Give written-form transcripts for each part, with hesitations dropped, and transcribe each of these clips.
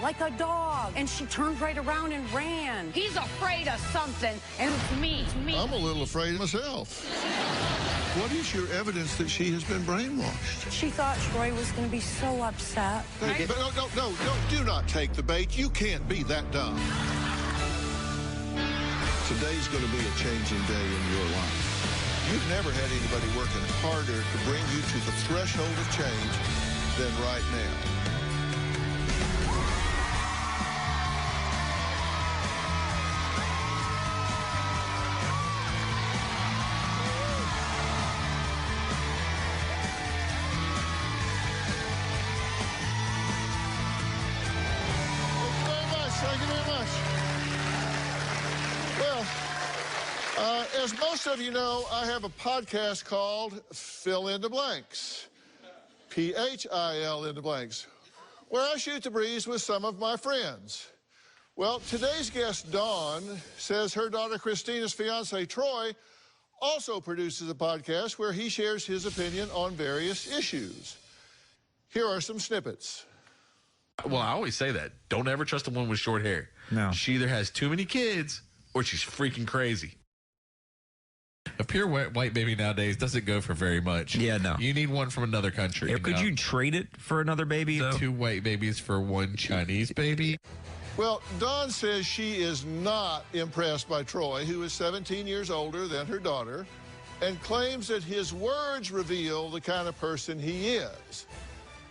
like a dog. And she turned right around and ran. He's afraid of something, and it's me. It's me. I'm a little afraid myself. What is your evidence that she has been brainwashed? She thought Troy was going to be so upset. But no, do not take the bait. You can't be that dumb. Today's going to be a changing day in your life. You've never had anybody working harder to bring you to the threshold of change than right now. Thank you very much. Well, as most of you know, I have a podcast called Fill in the Blanks. P-H-I-L in the blanks, where I shoot the breeze with some of my friends. Well, today's guest, Dawn, says her daughter Christina's fiance, Troy, also produces a podcast where he shares his opinion on various issues. Here are some snippets. Well, I always say that. Don't ever trust a woman with short hair. No. She either has too many kids or she's freaking crazy. A pure white baby nowadays doesn't go for very much. Yeah, no. You need one from another country. Could you trade it for another baby? No. 2 white babies for 1 Chinese baby? Well, Dawn says she is not impressed by Troy, who is 17 years older than her daughter, and claims that his words reveal the kind of person he is.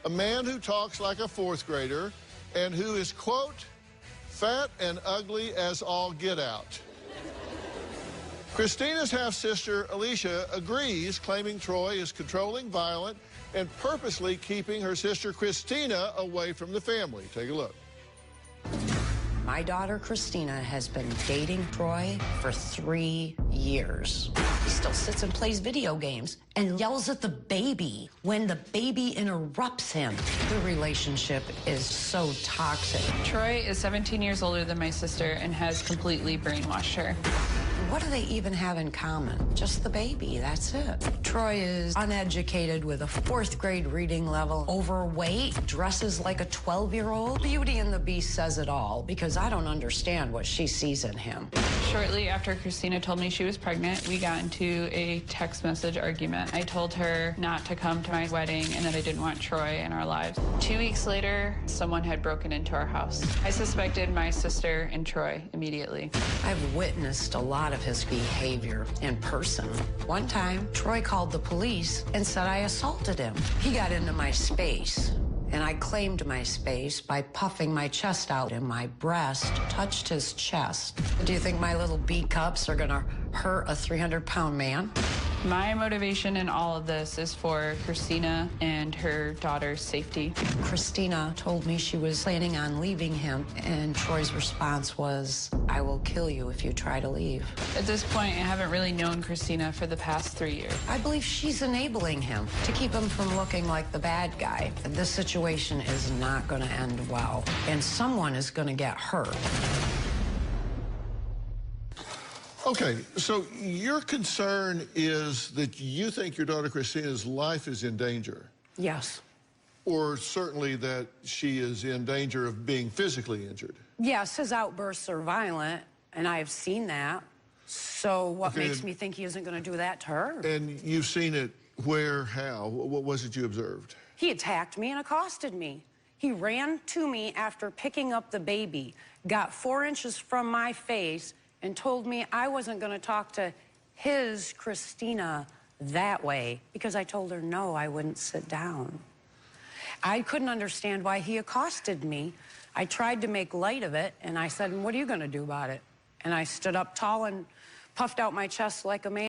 A man who talks like a 4th grader and who is, quote, fat and ugly as all get out. Christina's half-sister, Alicia, agrees, claiming Troy is controlling, violent, and purposely keeping her sister, Christina, away from the family. Take a look. My daughter, Christina, has been dating Troy for 3 years. He still sits and plays video games and yells at the baby when the baby interrupts him. The relationship is so toxic. Troy is 17 years older than my sister and has completely brainwashed her. What do they even have in common? Just the baby, that's it. Troy is uneducated with a 4th grade reading level, overweight, dresses like a 12-year-old. Beauty and the Beast says it all, because I don't understand what she sees in him. Shortly after Christina told me she was pregnant, we got into a text message argument. I told her not to come to my wedding and that I didn't want Troy in our lives. 2 weeks later, someone had broken into our house. I suspected my sister and Troy immediately. I've witnessed a lot of his behavior in person. One time, Troy called the police and said I assaulted him. He got into my space, and I claimed my space by puffing my chest out, and my breast touched his chest. Do you think my little B cups are gonna hurt a 300-pound man? My motivation in all of this is for Christina and her daughter's safety. Christina told me she was planning on leaving him, and Troy's response was, I will kill you if you try to leave. At this point, I haven't really known Christina for the past 3 years. I believe she's enabling him to keep him from looking like the bad guy. This situation is not going to end well, and someone is going to get hurt. Okay, so your concern is that you think your daughter Christina's life is in danger, Yes. or certainly that she is in danger of being physically injured. Yes, his outbursts are violent, and I have seen that. So what makes me think he isn't going to do that to her? And you've seen it where, how? What was it you observed? He attacked me and accosted me. He ran to me after picking up the baby, got 4 inches from my face, and told me I wasn't going to talk to his Christina that way because I told her no, I wouldn't sit down. I couldn't understand why he accosted me. I tried to make light of it, and I said, what are you going to do about it? And I stood up tall and puffed out my chest like a man.